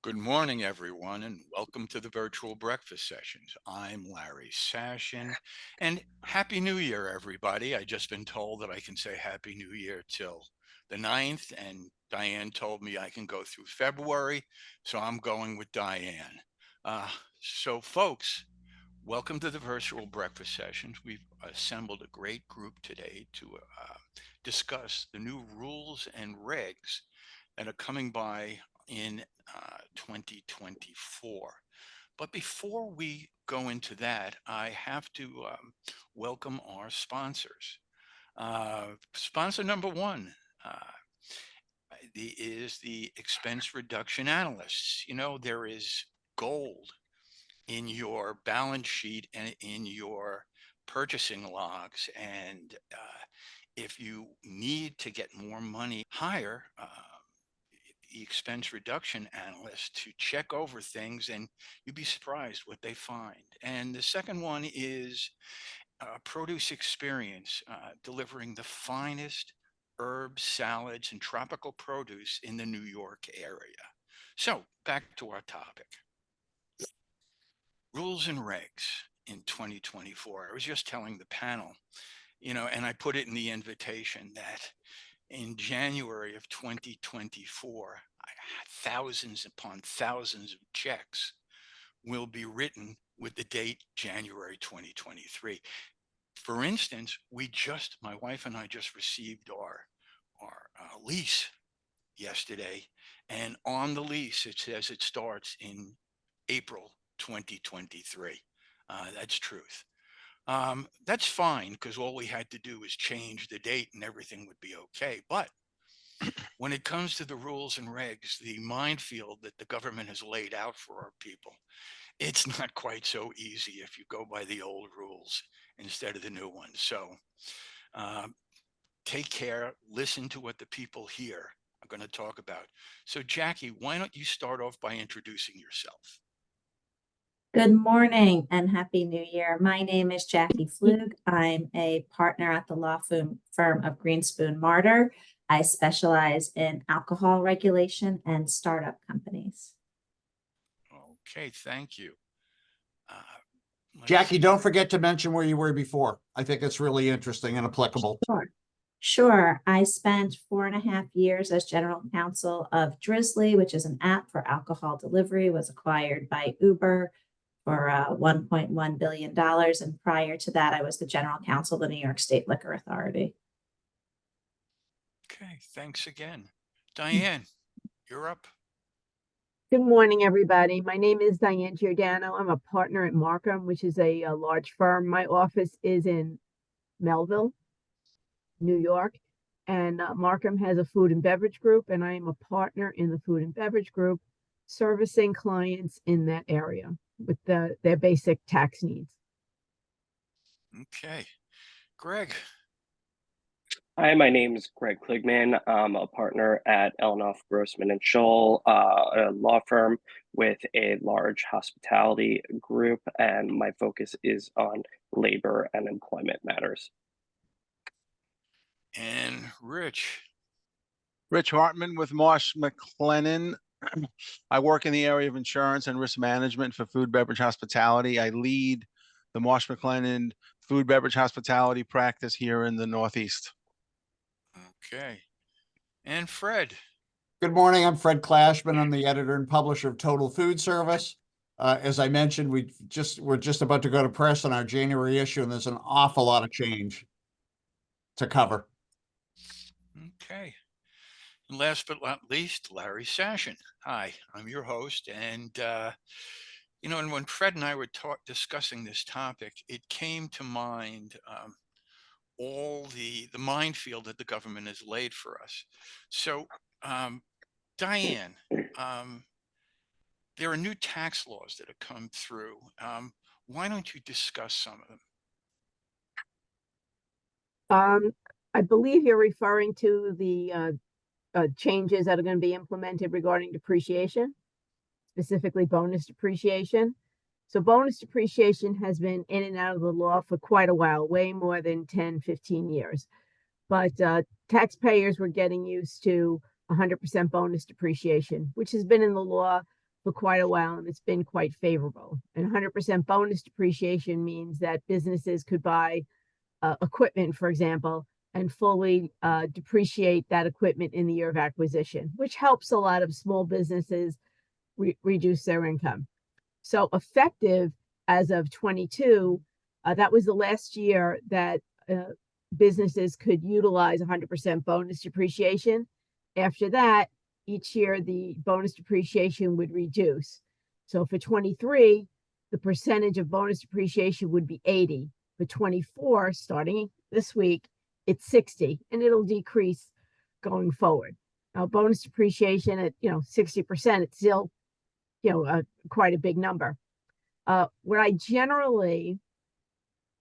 Good morning, everyone, and welcome to the virtual breakfast sessions. I'm Larry Sashin, and Happy New Year, everybody. I just been told that I can say Happy New Year till the 9th, and Diane told me I can go through February, so I'm going with Diane. Folks, welcome to the virtual breakfast sessions. We've assembled a great group today to discuss the new rules and regs that are coming by in 2024. But before we go into that, I have to welcome our sponsors. Sponsor number one is the expense reduction analysts. You know, there is gold in your balance sheet and in your purchasing logs. And if you need to get more money, hire the expense reduction analyst to check over things, and you'd be surprised what they find. And the second one is produce experience, delivering the finest herbs, salads, and tropical produce in the New York area. So back to our topic. Rules and regs in 2024. I was just telling the panel, and I put it in the invitation that in January of 2024, thousands upon thousands of checks will be written with the date January 2023. For instance, my wife and I just received our lease yesterday, and on the lease it says it starts in April 2023. That's truth. That's fine because all we had to do is change the date and everything would be okay. But when it comes to the rules and regs, the minefield that the government has laid out for our people, it's not quite so easy if you go by the old rules instead of the new ones. So take care, listen to what the people here are going to talk about. So Jackie, why don't you start off by introducing yourself? Good morning and Happy New Year. My name is Jackie Flug. I'm a partner at the law firm of Greenspoon Martyr. I specialize in alcohol regulation and startup companies. Okay, thank you. Jackie, don't forget to mention where you were before. I think it's really interesting and applicable. Sure. I spent 4.5 years as general counsel of Drizzly, which is an app for alcohol delivery, was acquired by Uber for $1.1 billion. And prior to that, I was the general counsel of the New York State Liquor Authority. Okay, thanks again. Diane, you're up. Good morning, everybody. My name is Diane Giordano. I'm a partner at Markham, which is a large firm. My office is in Melville, New York, and Markham has a food and beverage group, and I am a partner in the food and beverage group, servicing clients in that area with their basic tax needs. Okay. Greg. Hi, my name is Greg Kligman. I'm a partner at Elnoff Grossman and Scholl, a law firm with a large hospitality group, and my focus is on labor and employment matters. And Rich. Rich Hartman with Marsh McLennan. I work in the area of insurance and risk management for food, beverage, hospitality. I lead the Marsh McLennan food, beverage, hospitality practice here in the Northeast. Okay. And Fred. Good morning. I'm Fred Clashman. I'm the editor and publisher of Total Food Service. As I mentioned, we're just about to go to press on our January issue, and there's an awful lot of change to cover. Okay. And last but not least, Larry Sashin. Hi, I'm your host. And, and when Fred and I were discussing this topic, it came to mind all the minefield that the government has laid for us. So, Diane, there are new tax laws that have come through. Why don't you discuss some of them? I believe you're referring to the changes that are going to be implemented regarding depreciation, specifically bonus depreciation. So bonus depreciation has been in and out of the law for quite a while, way more than 10, 15 years. But taxpayers were getting used to 100% bonus depreciation, which has been in the law for quite a while, and it's been quite favorable. And 100% bonus depreciation means that businesses could buy equipment, for example, and fully depreciate that equipment in the year of acquisition, which helps a lot of small businesses reduce their income. So effective as of 22, that was the last year that businesses could utilize 100% bonus depreciation. After that, each year the bonus depreciation would reduce. So for 23, the percentage of bonus depreciation would be 80. For 24, starting this week, it's 60, and it'll decrease going forward. Now, bonus depreciation at 60%, it's still quite a big number. What I generally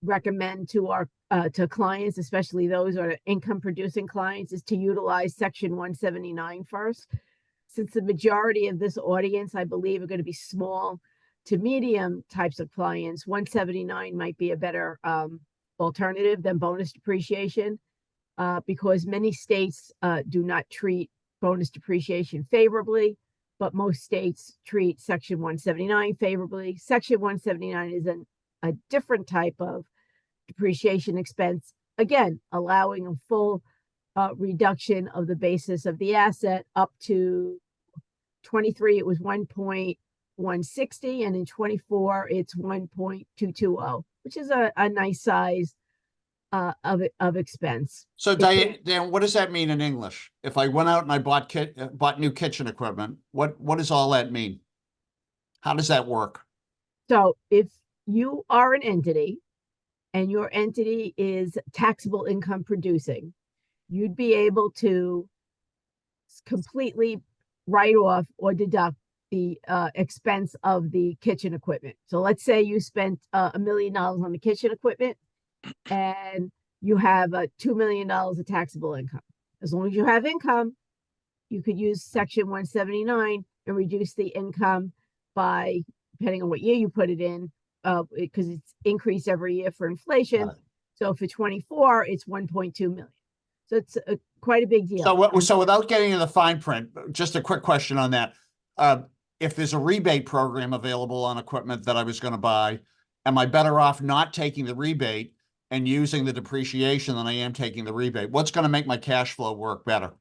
recommend to our to clients, especially those who are income producing clients, is to utilize Section 179 first. Since the majority of this audience, I believe, are going to be small to medium types of clients, 179 might be a better alternative than bonus depreciation, because many states do not treat bonus depreciation favorably, but most states treat Section 179 favorably. Section 179 is a different type of depreciation expense, again, allowing a full reduction of the basis of the asset. Up to 23, it was 1.160, and in 24, it's 1.220, which is a nice size of expense. So Dan, what does that mean in English? If I went out and I bought new kitchen equipment, what does all that mean? How does that work? So if you are an entity and your entity is taxable income producing, you'd be able to completely write off or deduct the expense of the kitchen equipment. So let's say you spent $1 million on the kitchen equipment and you have $2 million of taxable income. As long as you have income, you could use Section 179 and reduce the income by, depending on what year you put it in, because it's increased every year for inflation. So for 24, it's 1.2 million. So it's quite a big deal. So without getting into the fine print, just a quick question on that. If there's a rebate program available on equipment that I was going to buy, am I better off not taking the rebate and using the depreciation than I am taking the rebate? What's going to make my cash flow work better?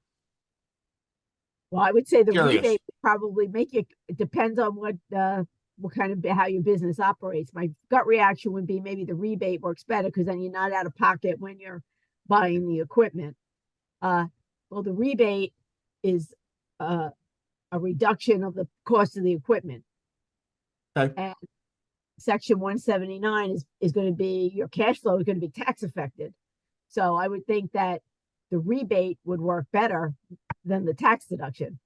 Well, I would say the rebate would probably make it depends on what kind of how your business operates. My gut reaction would be maybe the rebate works better because then you're not out of pocket when you're buying the equipment. Well, the rebate is a reduction of the cost of the equipment. Okay. And Section 179 is going to be, your cash flow is going to be tax affected. So I would think that the rebate would work better than the tax deduction.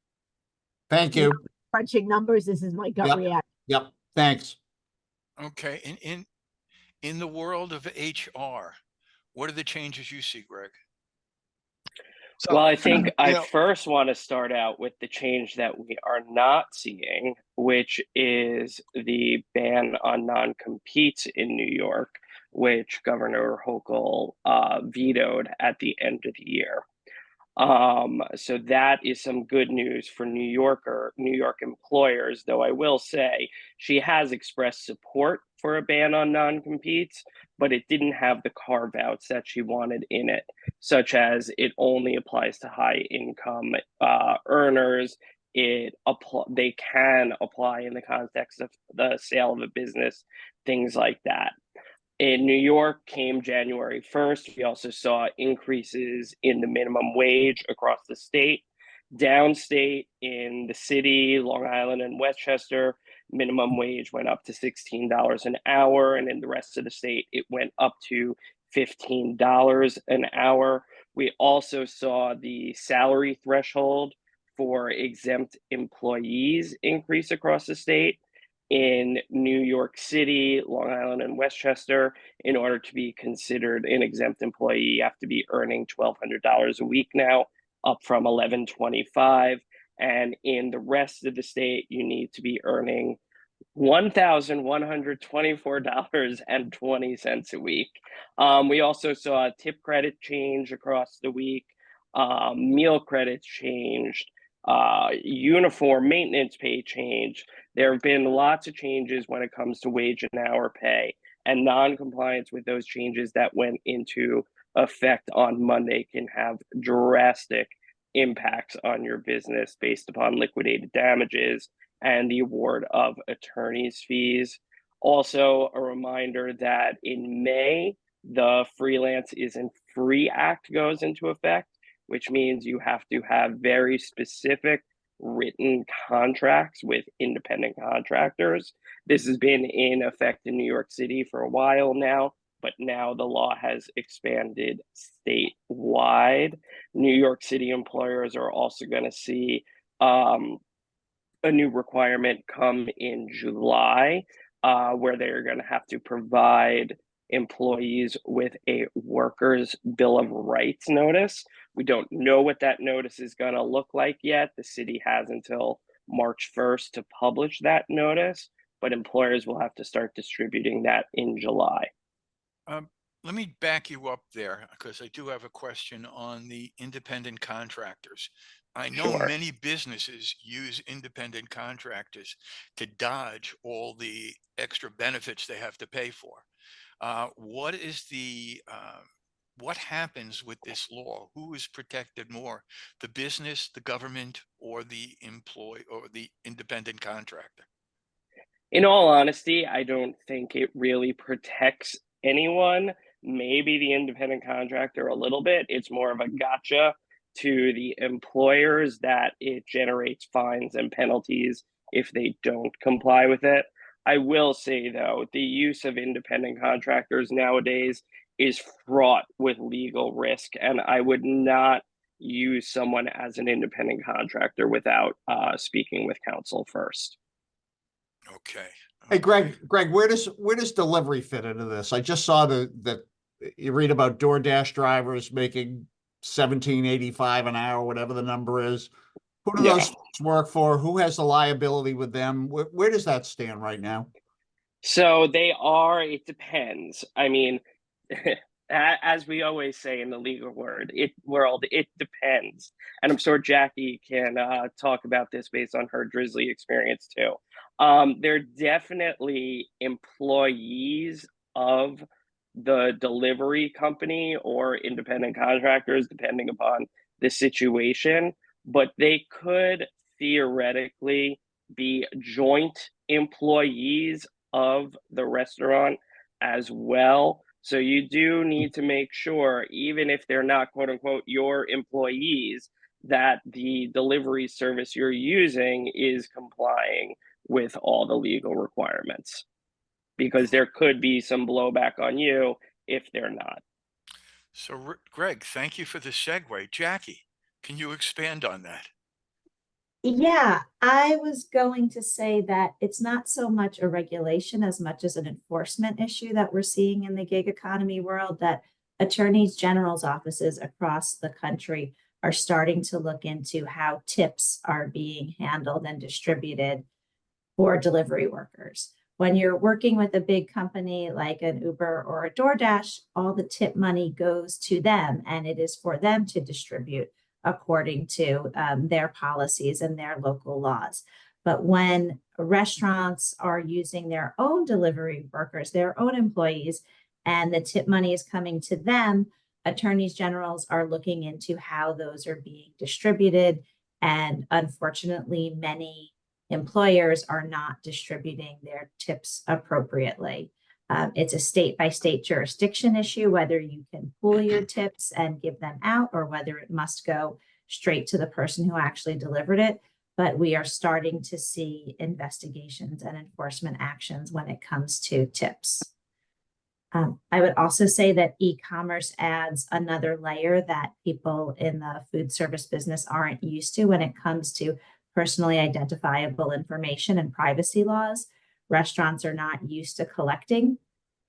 Thank you. Crunching numbers, this is my gut reaction. Yep. Thanks. Okay. In the world of HR, what are the changes you see, Greg? Well, I think I first want to start out with the change that we are not seeing, which is the ban on non-competes in New York, which Governor Hochul vetoed at the end of the year. So that is some good news for New York employers, though I will say she has expressed support for a ban on non-competes, but it didn't have the carve-outs that she wanted in it, such as it only applies to high income earners. They can apply in the context of the sale of a business, things like that. In New York came January 1st. We also saw increases in the minimum wage across the state. Downstate in the city, Long Island and Westchester, minimum wage went up to $16 an hour. And in the rest of the state, it went up to $15 an hour. We also saw the salary threshold for exempt employees increase across the state. In New York City, Long Island, and Westchester, in order to be considered an exempt employee, you have to be earning $1,200 a week now, up from $1,125. And in the rest of the state, you need to be earning $1,124.20 a week. We also saw a tip credit change across the week. Meal credits changed. uniform maintenance pay change. There have been lots of changes when it comes to wage and hour pay, and non-compliance with those changes that went into effect on Monday can have drastic impacts on your business based upon liquidated damages and the award of attorney's fees. Also, a reminder that in May, the Freelance Isn't Free Act goes into effect, which means you have to have very specific written contracts with independent contractors. This has been in effect in New York City for a while now, but now the law has expanded statewide. New York City employers are also going to see a new requirement come in July, where they're going to have to provide employees with a workers' bill of rights notice. We don't know what that notice is going to look like yet. The city has until March 1st to publish that notice, but employers will have to start distributing that in July. Let me back you up there, because I do have a question on the independent contractors. I know Sure. many businesses use independent contractors to dodge all the extra benefits they have to pay for. What is what happens with this law? Who is protected more, the business, the government, or the employee, or the independent contractor? In all honesty, I don't think it really protects anyone. Maybe the independent contractor a little bit. It's more of a gotcha to the employers that it generates fines and penalties if they don't comply with it. I will say, though, the use of independent contractors nowadays is fraught with legal risk, and I would not use someone as an independent contractor without speaking with counsel first. Okay. Hey, Greg, where does delivery fit into this? I just saw that you read about DoorDash drivers making $17.85 an hour, whatever the number is. Who do those folks work for? Who has the liability with them? Where does that stand right now? So they are, it depends. I mean, as we always say in the legal world, it depends. And I'm sure Jackie can talk about this based on her Drizzly experience too. They're definitely employees of the delivery company or independent contractors, depending upon the situation, but they could theoretically be joint employees of the restaurant as well. So you do need to make sure, even if they're not quote unquote your employees, that the delivery service you're using is complying with all the legal requirements, because there could be some blowback on you if they're not. So, Greg, thank you for the segue. Jackie, can you expand on that? Yeah, I was going to say that it's not so much a regulation as much as an enforcement issue that we're seeing in the gig economy world, that attorneys general's offices across the country are starting to look into how tips are being handled and distributed for delivery workers. When you're working with a big company like an Uber or a DoorDash, all the tip money goes to them, and it is for them to distribute according to their policies and their local laws. But when restaurants are using their own delivery workers, their own employees, and the tip money is coming to them, attorneys generals are looking into how those are being distributed. And unfortunately, many employers are not distributing their tips appropriately. It's a state by state jurisdiction issue, whether you can pool your tips and give them out or whether it must go straight to the person who actually delivered it. But we are starting to see investigations and enforcement actions when it comes to tips. I would also say that e-commerce adds another layer that people in the food service business aren't used to when it comes to personally identifiable information and privacy laws. Restaurants are not used to collecting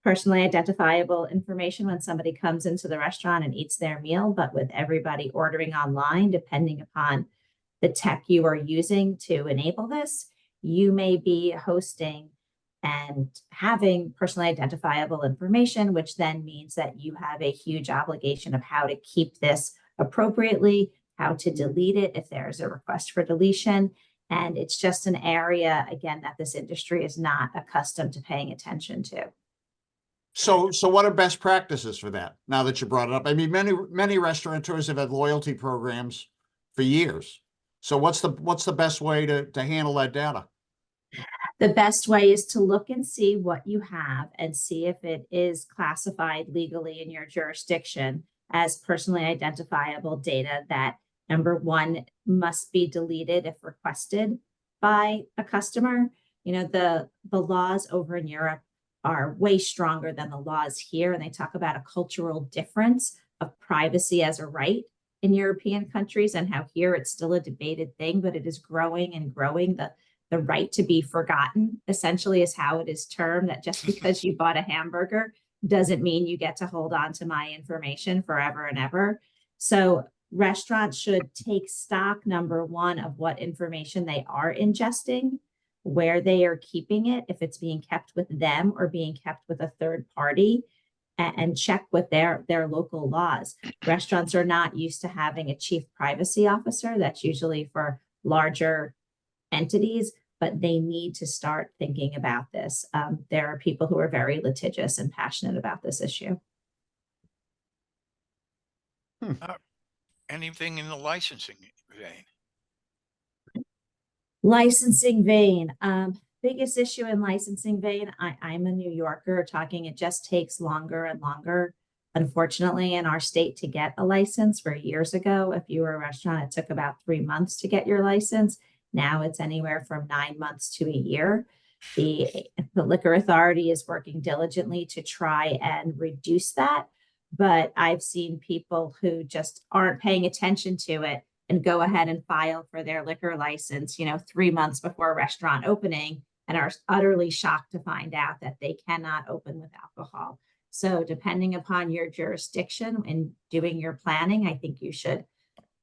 personally identifiable information when somebody comes into the restaurant and eats their meal, but with everybody ordering online, depending upon the tech you are using to enable this, you may be hosting and having personally identifiable information, which then means that you have a huge obligation of how to keep this appropriately how to delete it if there's a request for deletion. And it's just an area, again, that this industry is not accustomed to paying attention to. So what are best practices for that? Now that you brought it up, I mean, many restaurateurs have had loyalty programs for years. So what's the best way to handle that data? The best way is to look and see what you have and see if it is classified legally in your jurisdiction as personally identifiable data that, number one, must be deleted if requested by a customer. You know, the laws over in Europe are way stronger than the laws here, and they talk about a cultural difference of privacy as a right in European countries, and how here it's still a debated thing, but it is growing and growing. The right to be forgotten essentially is how it is termed, that just because you bought a hamburger doesn't mean you get to hold on to my information forever and ever. So restaurants should take stock, number one, of what information they are ingesting, where they are keeping it, if it's being kept with them or being kept with a third party, and check with their local laws. Restaurants are not used to having a chief privacy officer. That's usually for larger entities, but they need to start thinking about this. There are people who are very litigious and passionate about this issue. Anything in the licensing vein? Licensing vein. Biggest issue in licensing vein, I'm a New Yorker talking, it just takes longer and longer, unfortunately, in our state to get a license. For years ago, if you were a restaurant, it took about 3 months to get your license. Now it's anywhere from 9 months to a year. The Liquor Authority is working diligently to try and reduce that, but I've seen people who just aren't paying attention to it and go ahead and file for their liquor license, 3 months before a restaurant opening, and are utterly shocked to find out that they cannot open with alcohol. So depending upon your jurisdiction and doing your planning, I think you should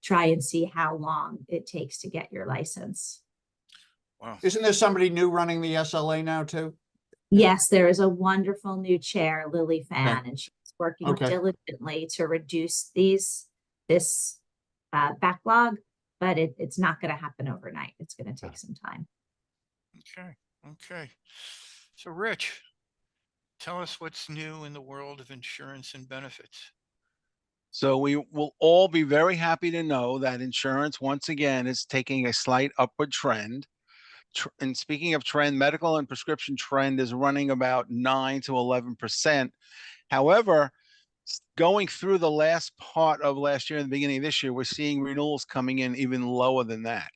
try and see how long it takes to get your license. Wow. Isn't there somebody new running the SLA now too? Yes, there is a wonderful new chair, Lily Fan, and she's working diligently to reduce this backlog, but it's not going to happen overnight. It's going to take some time. Okay. So Rich, tell us what's new in the world of insurance and benefits. So we will all be very happy to know that insurance, once again, is taking a slight upward trend. And speaking of trend, medical and prescription trend is running about 9 to 11%. However, going through the last part of last year and the beginning of this year, we're seeing renewals coming in even lower than that.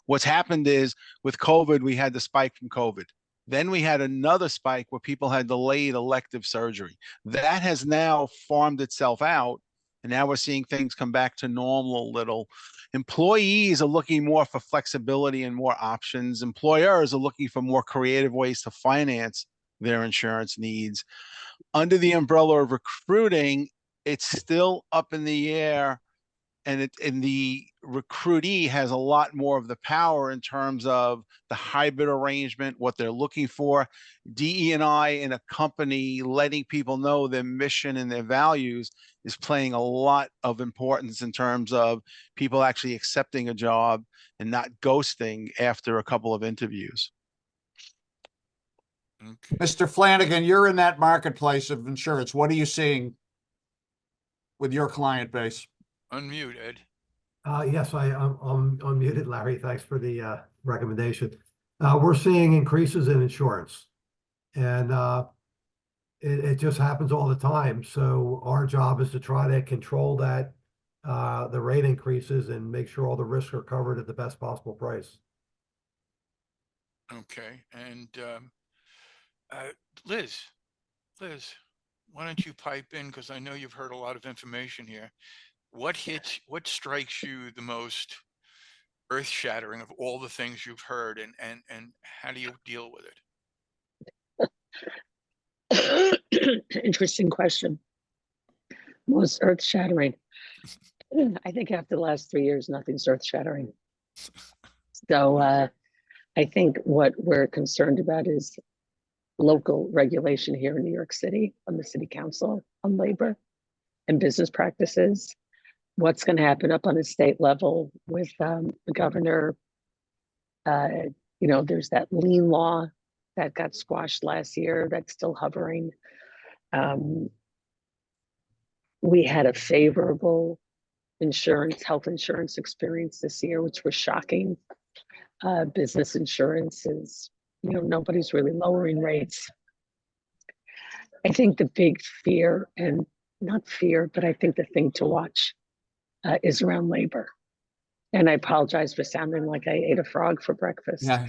What's happened is with COVID, we had the spike from COVID. Then we had another spike where people had delayed elective surgery. That has now farmed itself out. And now we're seeing things come back to normal a little. Employees are looking more for flexibility and more options. Employers are looking for more creative ways to finance their insurance needs. Under the umbrella of recruiting, it's still up in the air, and the recruitee has a lot more of the power in terms of the hybrid arrangement, what they're looking for. DE&I in a company letting people know their mission and their values is playing a lot of importance in terms of people actually accepting a job and not ghosting after a couple of interviews. Okay. Mr. Flanagan, you're in that marketplace of insurance. What are you seeing with your client base? Unmute, Ed. Yes, I'm unmuted, Larry. Thanks for the recommendation. We're seeing increases in insurance, and it just happens all the time. So our job is to try to control that, the rate increases, and make sure all the risks are covered at the best possible price. Okay. And Liz, why don't you pipe in? Because I know you've heard a lot of information here. What strikes you the most earth-shattering of all the things you've heard, and how do you deal with it? Interesting question. Most earth-shattering. I think after the last 3 years, nothing's earth-shattering. So I think what we're concerned about is local regulation here in New York City, on the city council, on labor and business practices. what's going to happen up on the state level with the governor. There's that lien law that got squashed last year that's still hovering. We had a favorable health insurance experience this year, which was shocking. Business insurance is, nobody's really lowering rates. I think the big fear, and not fear, but I think the thing to watch is around labor. And I apologize for sounding like I ate a frog for breakfast. Yeah.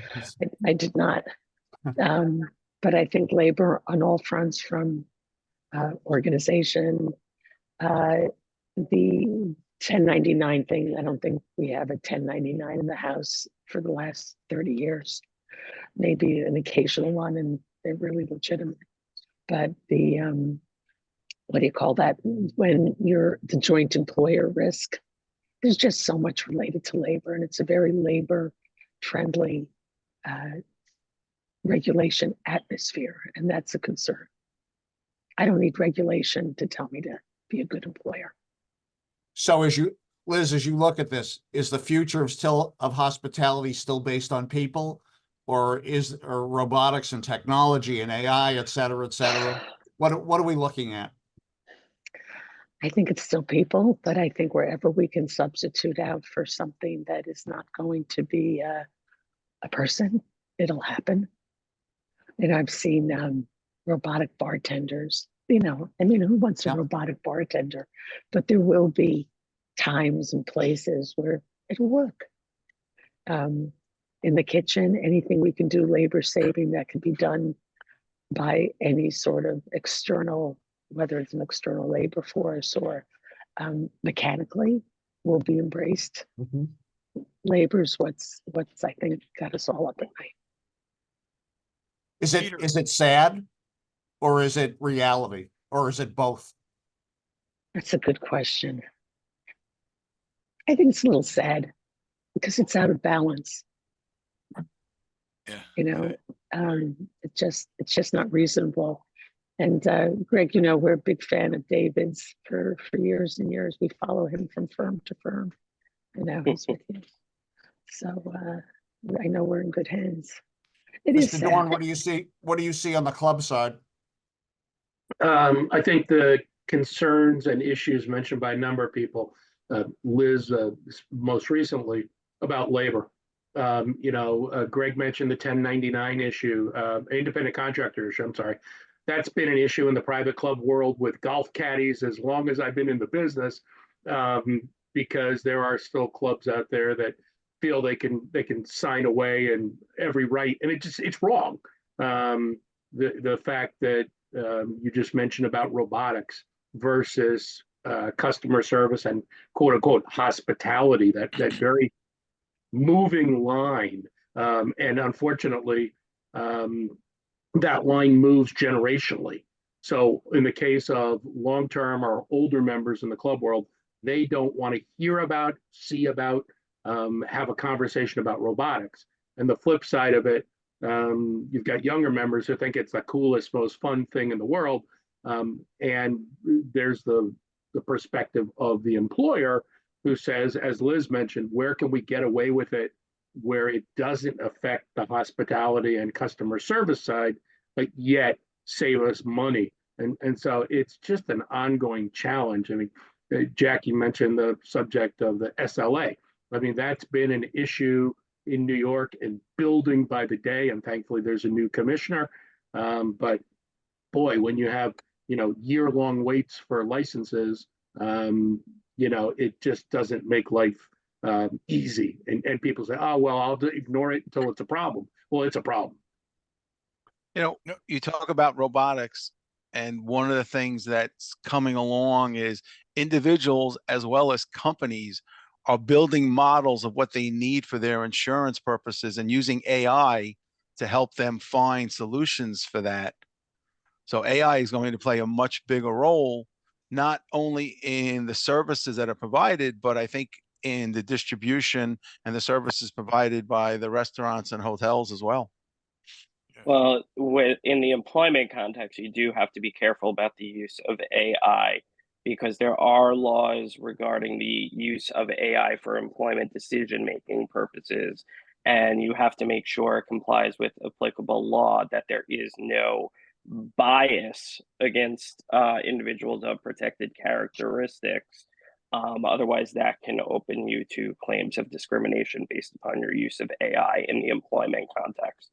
I did not. But I think labor on all fronts, from organization, the 1099 thing. I don't think we have a 1099 in the House for the last 30 years. Maybe an occasional one, and they're really legitimate. But the, what do you call that? When you're the joint employer risk, there's just so much related to labor, and it's a very labor friendly regulation atmosphere, and that's a concern. I don't need regulation to tell me to be a good employer. So Liz, as you look at this, is the future of hospitality still based on people, or are robotics and technology and AI, et cetera, et cetera? What are we looking at? I think it's still people, but I think wherever we can substitute out for something that is not going to be a person, it'll happen. I've seen robotic bartenders, who wants a robotic bartender? But there will be times and places where it'll work. In the kitchen, anything we can do labor saving that can be done by any sort of external, whether it's an external labor force or mechanically, will be embraced. Labor's what's I think got us all up at night. Is it sad, or is it reality, or is it both? That's a good question. I think it's a little sad because it's out of balance. Yeah. It's just not reasonable. And Greg, we're a big fan of David's for years and years. We follow him from firm to firm, and now he's with you. So I know we're in good hands. It is Mr. sad. Dorn, what do you see? What do you see on the club side? I think the concerns and issues mentioned by a number of people, Liz, most recently, about labor. Greg mentioned the 1099 issue, independent contractor issue, I'm sorry. That's been an issue in the private club world with golf caddies as long as I've been in the business, because there are still clubs out there that feel they can sign away and every right, and it's wrong. The fact that you just mentioned about robotics versus customer service and quote unquote hospitality, that very moving line, and unfortunately that line moves generationally. So in the case of long-term or older members in the club world, they don't want to hear about, see about, have a conversation about robotics. And the flip side of it, you've got younger members who think it's the coolest, most fun thing in the world. And there's the perspective of the employer who says, as Liz mentioned, where can we get away with it where it doesn't affect the hospitality and customer service side, but yet save us money? And so it's just an ongoing challenge. I mean, Jackie mentioned the subject of the SLA. I mean, that's been an issue in New York and building by the day, and thankfully there's a new commissioner. But boy, when you have, year-long waits for licenses, it just doesn't make life easy. And people say, oh, well, I'll ignore it until it's a problem. Well, it's a problem. You talk about robotics, and one of the things that's coming along is individuals as well as companies are building models of what they need for their insurance purposes and using AI to help them find solutions for that. So AI is going to play a much bigger role, not only in the services that are provided, but I think in the distribution and the services provided by the restaurants and hotels as well. Well, in the employment context, you do have to be careful about the use of AI, because there are laws regarding the use of AI for employment decision-making purposes, and you have to make sure it complies with applicable law, that there is no bias against individuals of protected characteristics. Otherwise, that can open you to claims of discrimination based upon your use of AI in the employment context.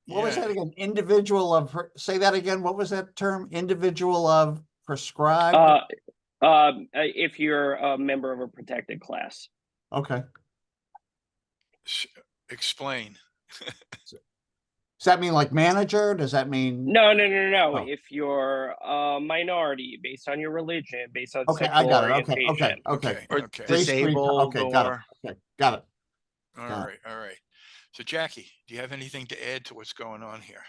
What was Yeah. that again? Individual of, say that again. What was that term? Individual of prescribed? If you're a member of a protected class. Okay. Explain. Does that mean like manager? Does that mean? No. Oh. If you're a minority based on your religion, based on Okay, I sexual got it. orientation. Okay. Or Okay. disabled, Okay, got it. or Okay, got it. All Got right. All right. So Jackie, do you have anything to add to what's going on here?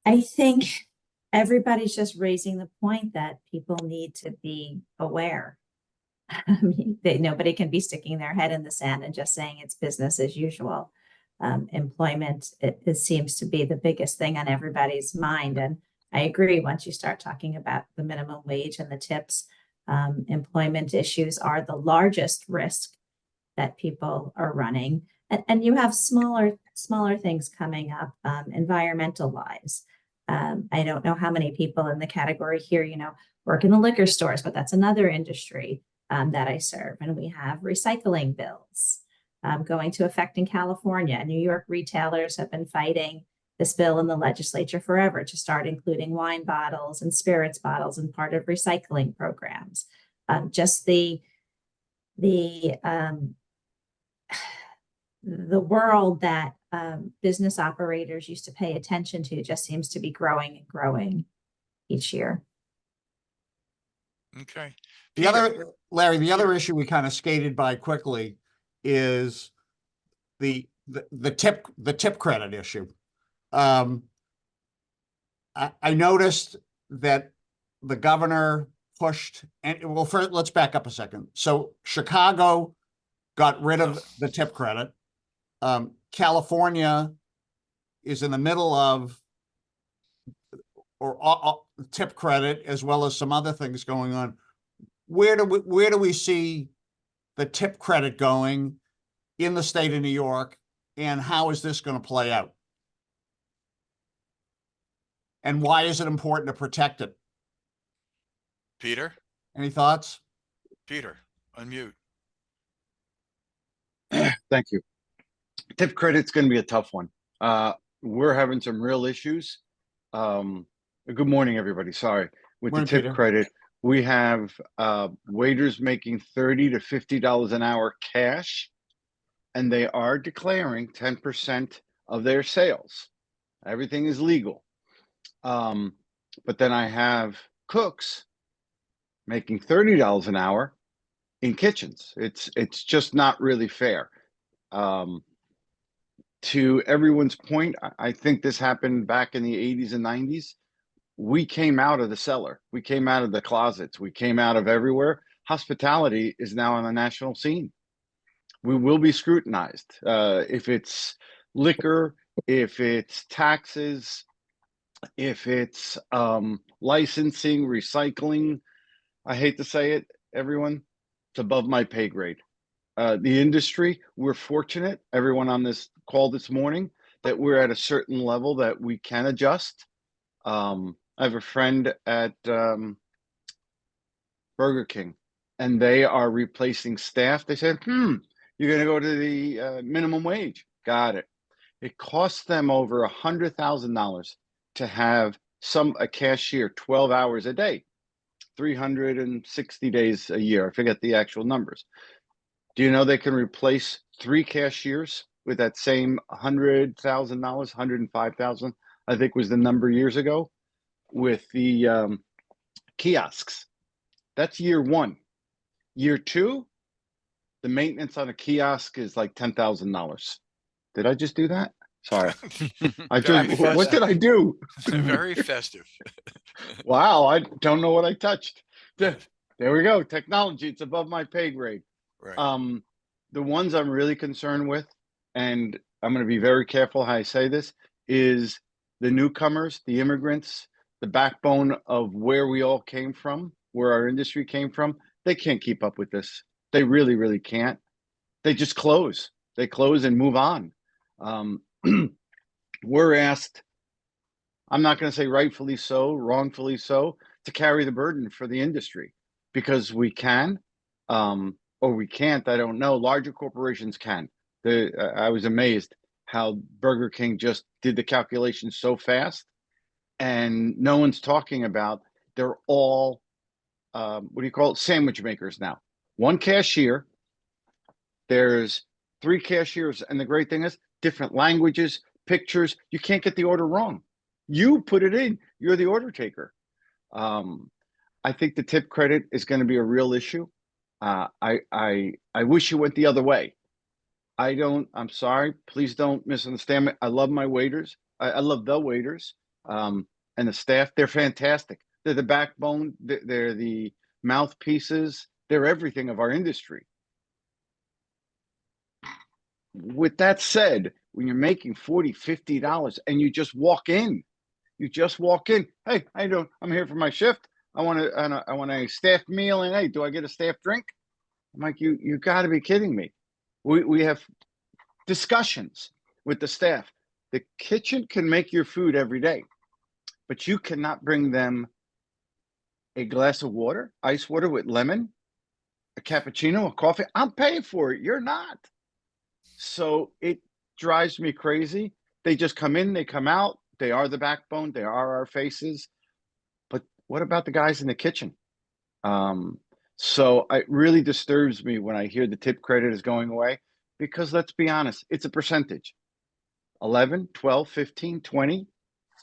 I think everybody's just raising the point that people need to be aware. I mean, nobody can be sticking their head in the sand and just saying it's business as usual. Employment, it seems to be the biggest thing on everybody's mind. And I agree, once you start talking about the minimum wage and the tips, employment issues are the largest risk that people are running. And you have smaller things coming up, environmental wise. I don't know how many people in the category here, work in the liquor stores, but that's another industry that I serve. And we have recycling bills going to effect in California. New York retailers have been fighting this bill in the legislature forever to start including wine bottles and spirits bottles and part of recycling programs. Just the world that business operators used to pay attention to just seems to be growing and growing each year. Okay. The other, Larry, the other issue we kind of skated by quickly is the tip credit issue. I noticed that the governor pushed, and well, first, let's back up a second. So Chicago got rid of the tip credit. California is in the middle of tip credit, as well as some other things going on. Where do we see the tip credit going in the state of New York, and how is this going to play out? And why is it important to protect it? Peter? Any thoughts? Peter, unmute. Thank you. Tip credit's going to be a tough one. We're having some real issues. Good morning, everybody. Sorry. With Morning, the tip Peter. credit, we have waiters making $30 to $50 an hour cash, and they are declaring 10% of their sales. Everything is legal. But then I have cooks making $30 an hour in kitchens. It's just not really fair. To everyone's point, I think this happened back in the 80s and 90s. We came out of the cellar. We came out of the closets. We came out of everywhere. Hospitality is now on the national scene. We will be scrutinized. If it's liquor, if it's taxes, if it's licensing, recycling, I hate to say it, everyone, it's above my pay grade. The industry, we're fortunate, everyone on this call this morning, that we're at a certain level that we can adjust. I have a friend at Burger King, and they are replacing staff. They said, you're going to go to the minimum wage. Got it. It costs them over $100,000 to have a cashier 12 hours a day, 360 days a year. I forget the actual numbers. Do you know they can replace 3 cashiers with that same $100,000, $105,000, I think was the number years ago, with the kiosks? That's year 1. Year 2, the maintenance on a kiosk is like $10,000. Did I just do that? Sorry. What did I do? Very festive. Wow, I don't know what I touched. There we go. Technology, it's above my pay grade. Right. The ones I'm really concerned with, and I'm going to be very careful how I say this, is the newcomers, the immigrants, the backbone of where we all came from, where our industry came from, they can't keep up with this. They really, really can't. They just close. They close and move on. We're asked, I'm not going to say rightfully so, wrongfully so, to carry the burden for the industry because we can, or we can't. I don't know. Larger corporations can. I was amazed how Burger King just did the calculations so fast, and no one's talking about they're all what do you call it? Sandwich makers now. One cashier. There's 3 cashiers, and the great thing is different languages, pictures. You can't get the order wrong. You put it in. You're the order taker. I think the tip credit is going to be a real issue. I wish you went the other way. I'm sorry. Please don't misunderstand me. I love my waiters. I love the waiters and the staff. They're fantastic. They're the backbone. They're the mouthpieces. They're everything of our industry. With that said, when you're making $40, $50 and you just walk in, hey, how you doing? I'm here for my shift. I want a staff meal, and hey, do I get a staff drink? I'm like, you got to be kidding me. We have discussions with the staff. The kitchen can make your food every day, but you cannot bring them a glass of water, ice water with lemon, a cappuccino, a coffee. I'm paying for it. You're not. So it drives me crazy. They just come in, they come out. They are the backbone. They are our faces. But what about the guys in the kitchen? So it really disturbs me when I hear the tip credit is going away, because let's be honest, it's a percentage. 11, 12, 15, 20,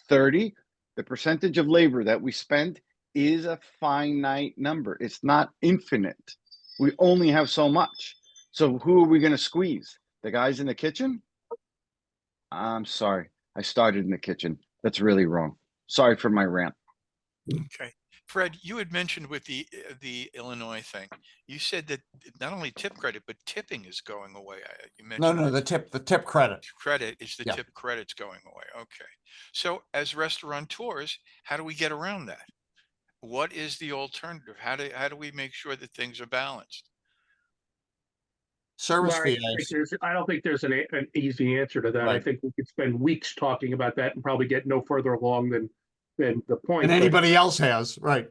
30. The percentage of labor that we spend is a finite number. It's not infinite. We only have so much. So who are we going to squeeze? The guys in the kitchen? I'm sorry. I started in the kitchen. That's really wrong. Sorry for my rant. Okay. Fred, you had mentioned with the Illinois thing, you said that not only tip credit, but tipping is going away. You mentioned No, the tip credit. credit is the Yeah. tip credit's going away. Okay. So as restaurateurs, how do we get around that? What is the alternative? How do we make sure that things are balanced? Service Larry, fees. I don't think there's an easy answer to that. I Right. think we could spend weeks talking about that and probably get no further along than the point. And But anybody else has, right?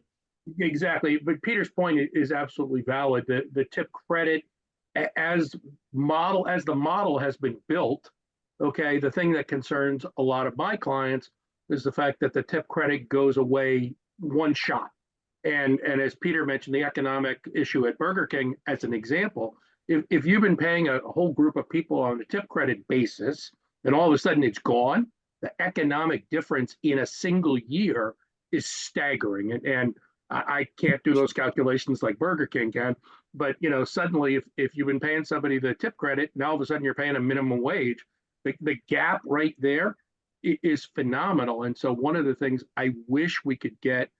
exactly. But Peter's point is absolutely valid. The tip credit as the model has been built, okay, the thing that concerns a lot of my clients is the fact that the tip credit goes away one shot. And as Peter mentioned, the economic issue at Burger King as an example, if you've been paying a whole group of people on a tip credit basis, and all of a sudden it's gone, the economic difference in a single year is staggering. And I can't do those calculations like Burger King can, but suddenly if you've been paying somebody the tip credit, now all of a sudden you're paying a minimum wage, the gap right there is phenomenal. And so one of the things I wish we could get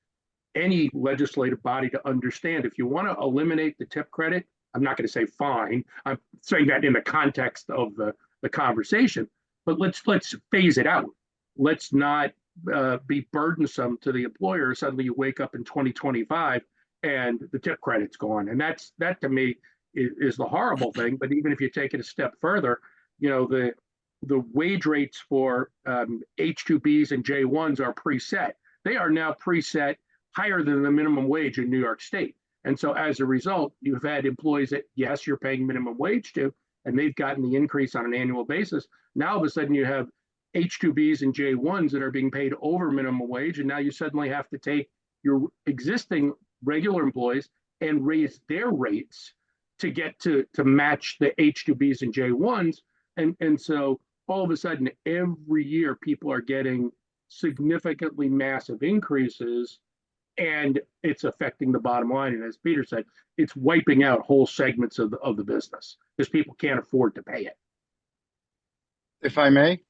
any legislative body to understand, if you want to eliminate the tip credit, I'm not going to say fine. I'm saying that in the context of the conversation, but let's phase it out. Let's not be burdensome to the employer. Suddenly you wake up in 2025 and the tip credit's gone. And that to me is the horrible thing. But even if you take it a step further, the wage rates for H-2Bs and J-1s are preset. They are now preset higher than the minimum wage in New York State. And so as a result, you've had employees that, yes, you're paying minimum wage to, and they've gotten the increase on an annual basis. Now, all of a sudden, you have H-2Bs and J-1s that are being paid over minimum wage. And now you suddenly have to take your existing regular employees and raise their rates to get to match the H-2Bs and J-1s. And so all of a sudden, every year, people are getting significantly massive increases, and it's affecting the bottom line. And as Peter said, it's wiping out whole segments of the business because people can't afford to pay it. If I may.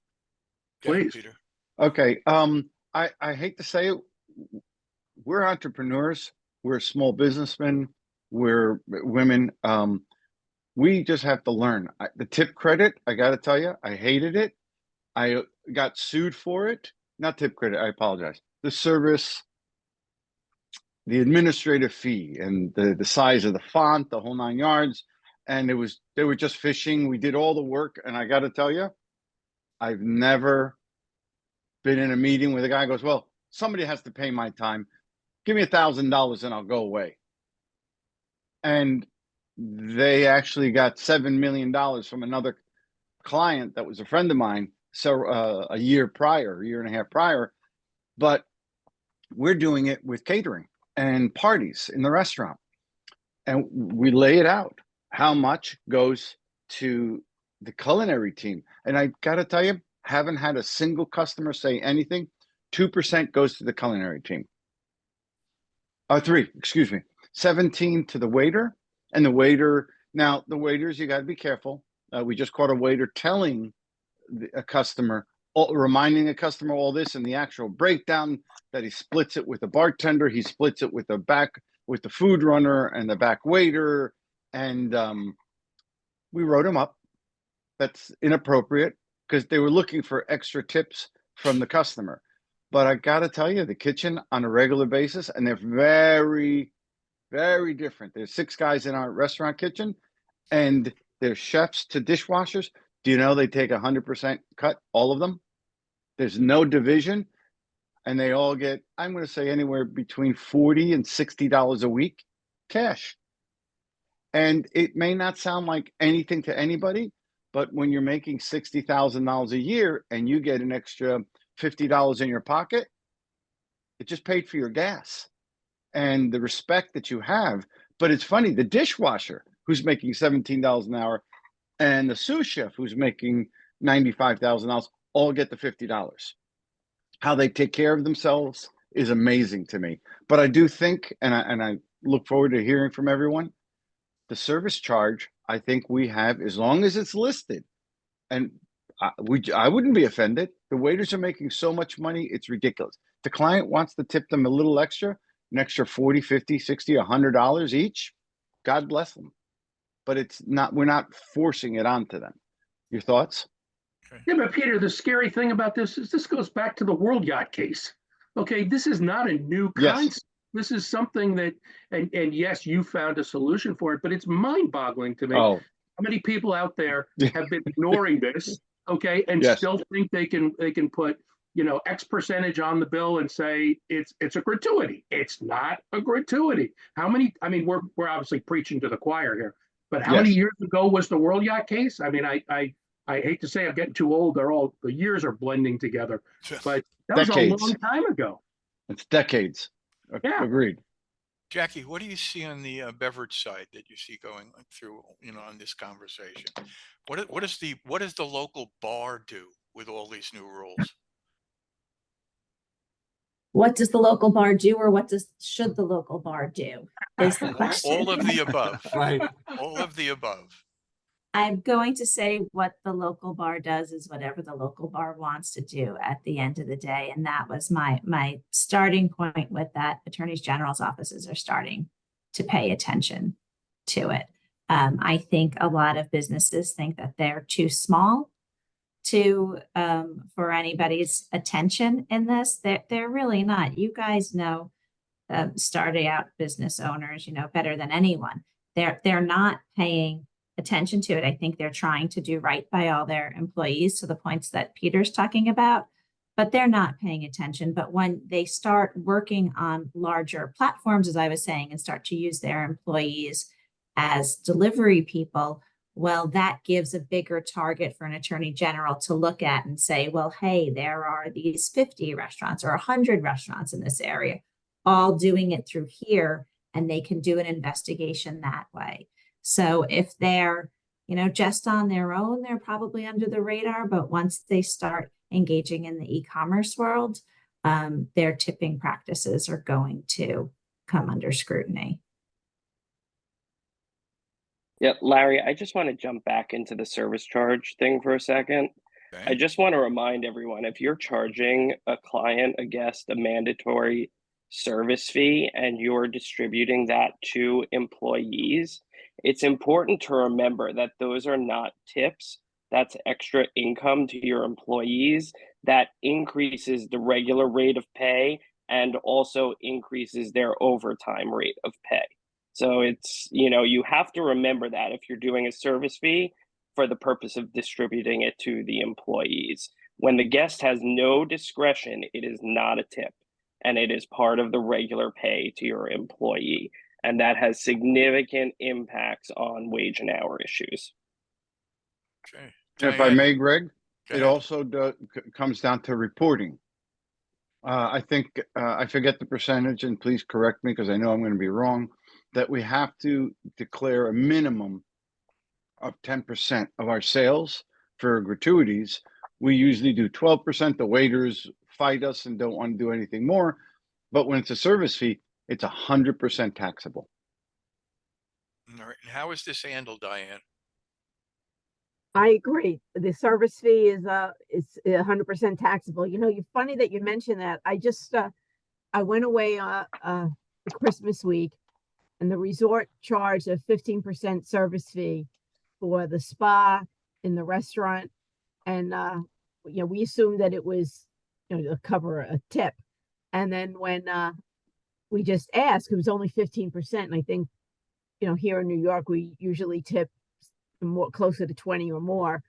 Go ahead, Please. Peter. Okay. I hate to say it. We're entrepreneurs. We're small businessmen. We're women. We just have to learn. The tip credit, I got to tell you, I hated it. I got sued for it. Not tip credit. I apologize. the service, the administrative fee and the size of the font, the whole 9 yards. And they were just fishing. We did all the work. And I got to tell you, I've never been in a meeting where the guy goes, well, somebody has to pay my time. Give me $1,000 and I'll go away. And they actually got $7 million from another client that was a friend of mine. So a year and a half prior, but we're doing it with catering and parties in the restaurant. And we lay it out. How much goes to the culinary team? And I got to tell you, haven't had a single customer say anything. 2% goes to the culinary team. 17 to the waiter. And the waiter, now the waiters, you got to be careful. We just caught a waiter telling a customer, reminding a customer all this in the actual breakdown, that he splits it with the bartender, he splits it with the food runner and the back waiter. And we wrote him up. That's inappropriate because they were looking for extra tips from the customer. But I got to tell you, the kitchen on a regular basis, and they're very, very different. There's 6 guys in our restaurant kitchen, and they're chefs to dishwashers. Do you know they take 100% cut, all of them? There's no division, and they all get, I'm going to say, anywhere between $40 and $60 a week cash. And it may not sound like anything to anybody, but when you're making $60,000 a year and you get an extra $50 in your pocket, it just paid for your gas and the respect that you have. But it's funny, the dishwasher who's making $17 an hour and the sous chef who's making $95,000 all get the $50. How they take care of themselves is amazing to me. But I do think, and I look forward to hearing from everyone, the service charge, I think we have, as long as it's listed, and I wouldn't be offended. The waiters are making so much money, it's ridiculous. The client wants to tip them a little extra, an extra $40, $50, $60, $100 each. God bless them. But it's not, we're not forcing it onto them. Your thoughts? Yeah, but Peter, the scary thing about this is this goes back to the World Yacht case. Okay, this is not a new concept. Yes. This is something that, and yes, you found a solution for it, but it's mind-boggling to me. Oh, How many people out there have been ignoring this, okay, and Yes. still think they can put, X percentage on the bill and say it's a gratuity. It's not a gratuity. How many? I mean, we're obviously preaching to the choir here, but how many Yes. years ago was the World Yacht case? I mean, I hate to say I'm getting too old. The years are blending together, but that was Decades. a long time ago. It's decades. Yeah. Agreed. Jackie, what do you see on the beverage side that you see going through, on this conversation? What does the local bar do with all these new rules? What does the local bar do, or should the local bar do is the question. All of the above. Right. All of the above. I'm going to say what the local bar does is whatever the local bar wants to do at the end of the day. And that was my starting point with that. Attorneys General's offices are starting to pay attention to it. I think a lot of businesses think that they're too small for anybody's attention in this. They're really not. You guys know, starting out business owners, better than anyone. They're not paying attention to it. I think they're trying to do right by all their employees to the points that Peter's talking about, but they're not paying attention. But when they start working on larger platforms, as I was saying, and start to use their employees as delivery people, well, that gives a bigger target for an attorney general to look at and say, well, hey, there are these 50 restaurants or 100 restaurants in this area, all doing it through here, and they can do an investigation that way. So if they're, just on their own, they're probably under the radar. But once they start engaging in the e-commerce world, their tipping practices are going to come under scrutiny. Yeah, Larry, I just want to jump back into the service charge thing for a second. Okay. I just want to remind everyone, if you're charging a client, a guest, a mandatory service fee, and you're distributing that to employees, it's important to remember that those are not tips. That's extra income to your employees that increases the regular rate of pay and also increases their overtime rate of pay. So it's, you have to remember that if you're doing a service fee for the purpose of distributing it to the employees. When the guest has no discretion, it is not a tip, and it is part of the regular pay to your employee. And that has significant impacts on wage and hour issues. Okay. If I Diane, may, Greg, go it ahead. also comes down to reporting. I think, I forget the percentage, and please correct me because I know I'm going to be wrong, that we have to declare a minimum of 10% of our sales for gratuities. We usually do 12%. The waiters fight us and don't want to do anything more. But when it's a service fee, it's 100% taxable. All right. And how is this handled, Diane? I agree. The service fee is 100% taxable. You're funny that you mentioned that. I went away Christmas week, and the resort charged a 15% service fee for the spa in the restaurant, and we assumed that it was to cover a tip, and then when we just asked, it was only 15%, and I think here in New York we usually tip more closer to 20 or more.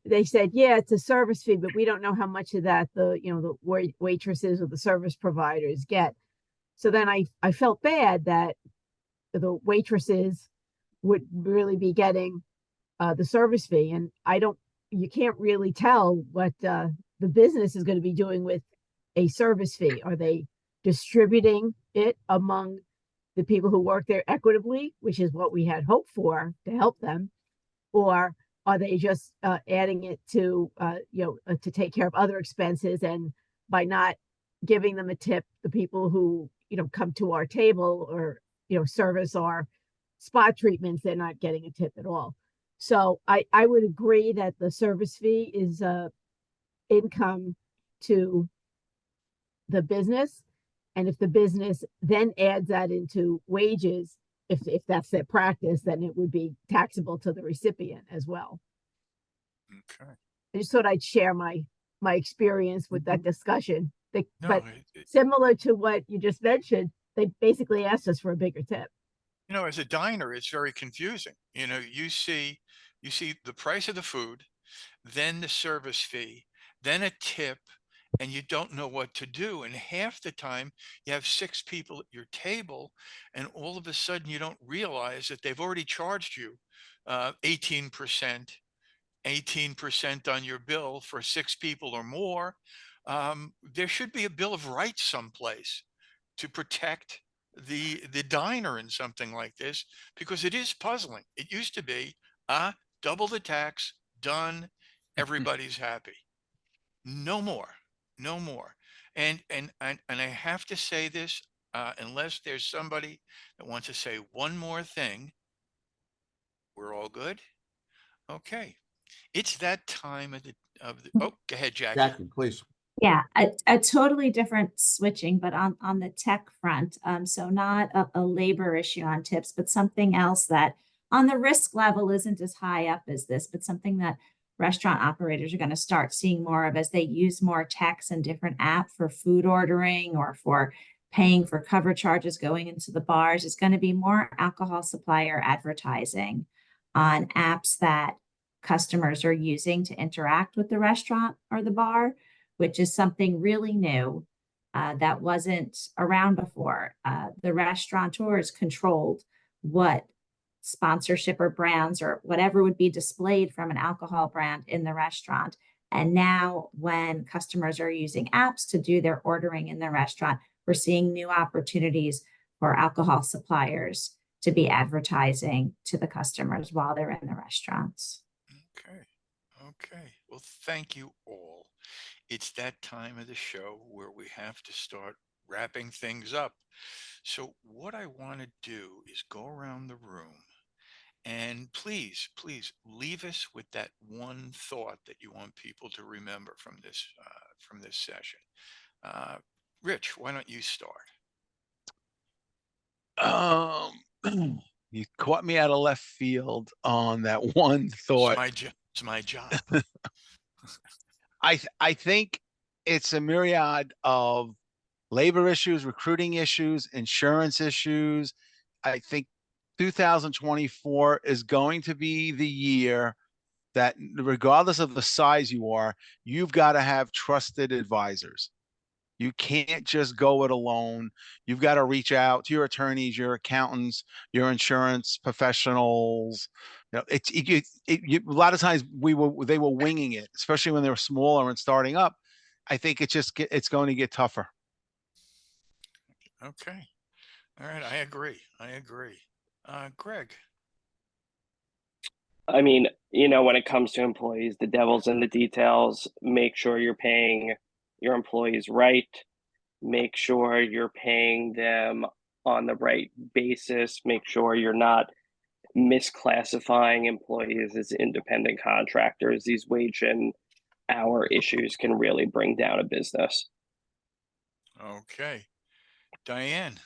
They said, yeah, it's a service fee, but we don't know how much of that the waitresses or the service providers get. So then I felt bad that the waitresses would really be getting the service fee, and you can't really tell what the business is going to be doing with a service fee. Are they distributing it among the people who work there equitably, which is what we had hoped for to help them, or are they just adding it to to take care of other expenses, and by not giving them a tip, the people who come to our table or service our spa treatments, they're not getting a tip at all. So I would agree that the service fee is income to the business, and if the business then adds that into wages, if that's their practice, then it would be taxable to the recipient as well. Okay. I just thought I'd share my experience with that discussion. No, but similar to what you just mentioned, they basically asked us for a bigger tip. as a diner, it's very confusing. You see the price of the food, then the service fee, then a tip, and you don't know what to do. And half the time you have 6 people at your table, and all of a sudden you don't realize that they've already charged you 18% on your bill for 6 people or more. There should be a bill of rights someplace to protect the diner in something like this, because it is puzzling. It used to be double the tax, done, everybody's happy. No more. And I have to say this, unless there's somebody that wants to say one more thing, we're all good. Okay. It's that time of the oh, go ahead, Jackie. Jackie, please. Yeah, a totally different switching, but on the tech front. So not a labor issue on tips, but something else that on the risk level isn't as high up as this, but something that restaurant operators are going to start seeing more of as they use more techs and different apps for food ordering or for paying for cover charges going into the bars. Is going to be more alcohol supplier advertising on apps that customers are using to interact with the restaurant or the bar, which is something really new that wasn't around before. The restaurateurs controlled what sponsorship or brands or whatever would be displayed from an alcohol brand in the restaurant. And now when customers are using apps to do their ordering in the restaurant, we're seeing new opportunities for alcohol suppliers to be advertising to the customers while they're in the restaurants. Okay. Well, thank you all. It's that time of the show where we have to start wrapping things up. So what I want to do is go around the room and please leave us with that one thought that you want people to remember from this session. Rich, why don't you start? You caught me out of left field on that one thought. It's my job. I think it's a myriad of labor issues, recruiting issues, insurance issues. I think 2024 is going to be the year that, regardless of the size you are, you've got to have trusted advisors. You can't just go it alone. You've got to reach out to your attorneys, your accountants, your insurance professionals. A lot of times they were winging it, especially when they were smaller and starting up. I think it's going to get tougher. Okay. All right. I agree. I agree. Greg. I mean, you know, when it comes to employees, the devil's in the details. Make sure you're paying your employees right. Make sure you're paying them on the right basis. Make sure you're not misclassifying employees as independent contractors. These wage and hour issues can really bring down a business. Okay. Diane.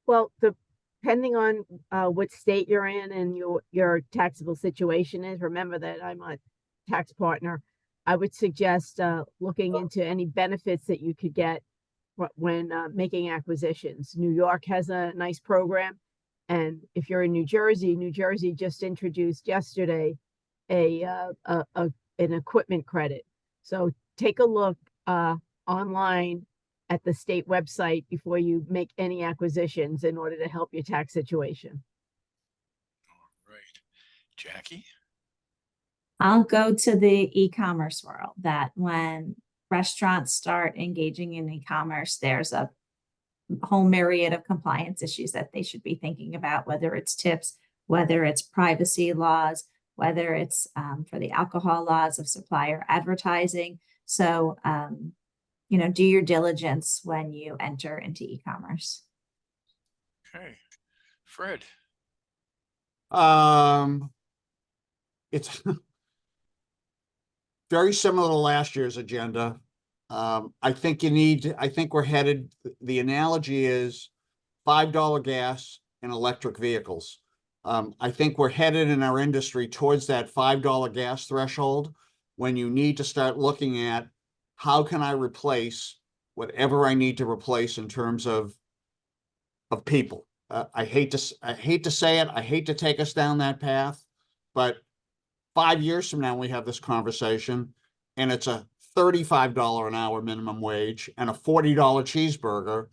Well, depending on what state you're in and your taxable situation is, remember that I'm a tax partner. I would suggest looking into any benefits that you could get when making acquisitions. New York has a nice program, and if you're in New Jersey just introduced yesterday an equipment credit. So take a look online at the state website before you make any acquisitions in order to help your tax situation. All right. Jackie. I'll go to the e-commerce world, that when restaurants start engaging in e-commerce, there's a whole myriad of compliance issues that they should be thinking about, whether it's tips, whether it's privacy laws, whether it's for the alcohol laws of supplier advertising. So, do your diligence when you enter into e-commerce. Okay. Fred. It's very similar to last year's agenda. I think we're headed, the analogy is $5 gas in electric vehicles. I think we're headed in our industry towards that $5 gas threshold, when you need to start looking at how can I replace whatever I need to replace in terms of people. I hate to say it. I hate to take us down that path, but 5 years from now, we have this conversation and it's a $35 an hour minimum wage and a $40 cheeseburger.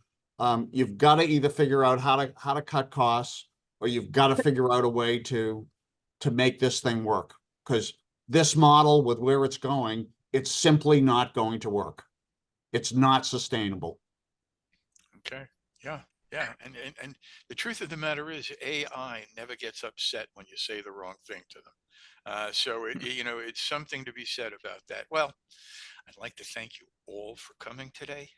You've got to either figure out how to cut costs, or you've got to figure out a way to make this thing work. Because this model, with where it's going, it's simply not going to work. It's not sustainable. Okay. Yeah. Yeah. And the truth of the matter is, AI never gets upset when you say the wrong thing to them. So it's something to be said about that. Well, I'd like to thank you all for coming today.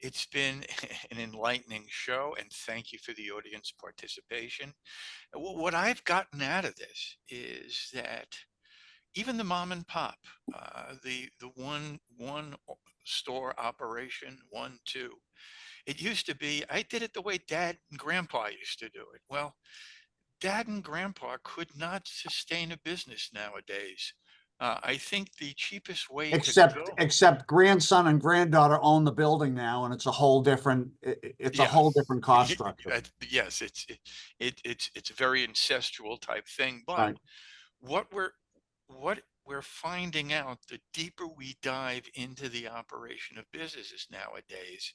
It's been an enlightening show, and thank you for the audience participation. What I've gotten out of this is that even the mom and pop, the one store operation, 1, 2. It used to be, I did it the way Dad and Grandpa used to do it. Well, Dad and Grandpa could not sustain a business nowadays. I think the cheapest way to go. Except grandson and granddaughter own the building now, and it's a whole different. It's a Yeah. whole different cost structure. Yes, it's a very incestual type thing. But Right. what we're finding out, the deeper we dive into the operation of businesses nowadays,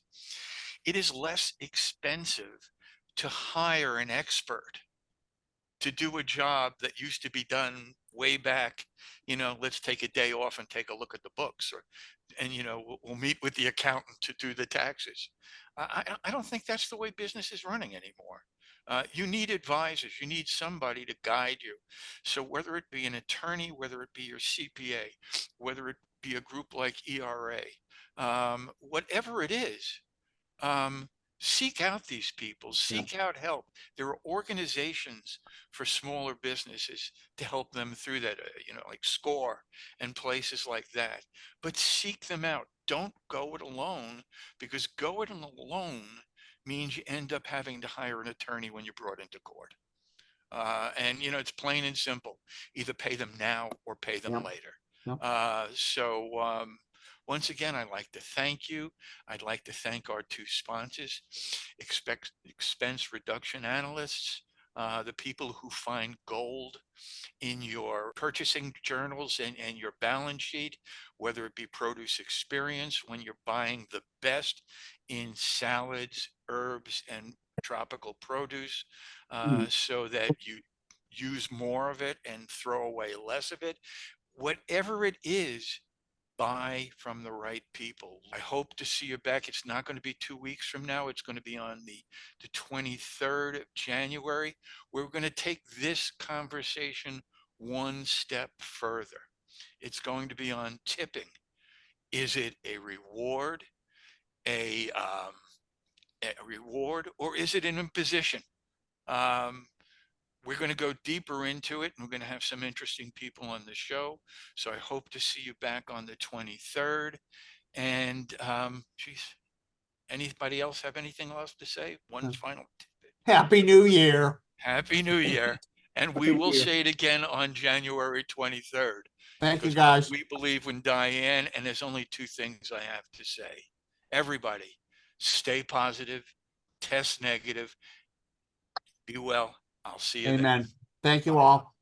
it is less expensive to hire an expert to do a job that used to be done way back. Let's take a day off and take a look at the books, and we'll meet with the accountant to do the taxes. I don't think that's the way business is running anymore. You need advisors. You need somebody to guide you. So whether it be an attorney, whether it be your CPA, whether it be a group like ERA, whatever it is, seek out these people, seek out help. There are organizations for smaller businesses to help them through that, like SCORE and places like that. But seek them out. Don't go it alone, because go it alone means you end up having to hire an attorney when you're brought into court. And it's plain and simple. Either pay them now or pay them later. Yep. Once again, I'd like to thank you. I'd like to thank our two sponsors, expense reduction analysts, the people who find gold in your purchasing journals and your balance sheet, whether it be Produce Experience, when you're buying the best in salads, herbs, and tropical produce, so that you use more of it and throw away less of it. Whatever it is, buy from the right people. I hope to see you back. It's not going to be 2 weeks from now. It's going to be on the 23rd of January. We're going to take this conversation one step further. It's going to be on tipping. Is it a reward, a reward, or is it an imposition? We're going to go deeper into it, and we're going to have some interesting people on the show. So I hope to see you back on the 23rd. And geez, anybody else have anything else to say? One final tidbit. Happy New Year. Happy New Year. And we will say it again on January 23rd. Thank you, Because guys. we believe in Diane, and there's only two things I have to say. Everybody, stay positive, test negative, be well. I'll see you then. Amen. Thank you all.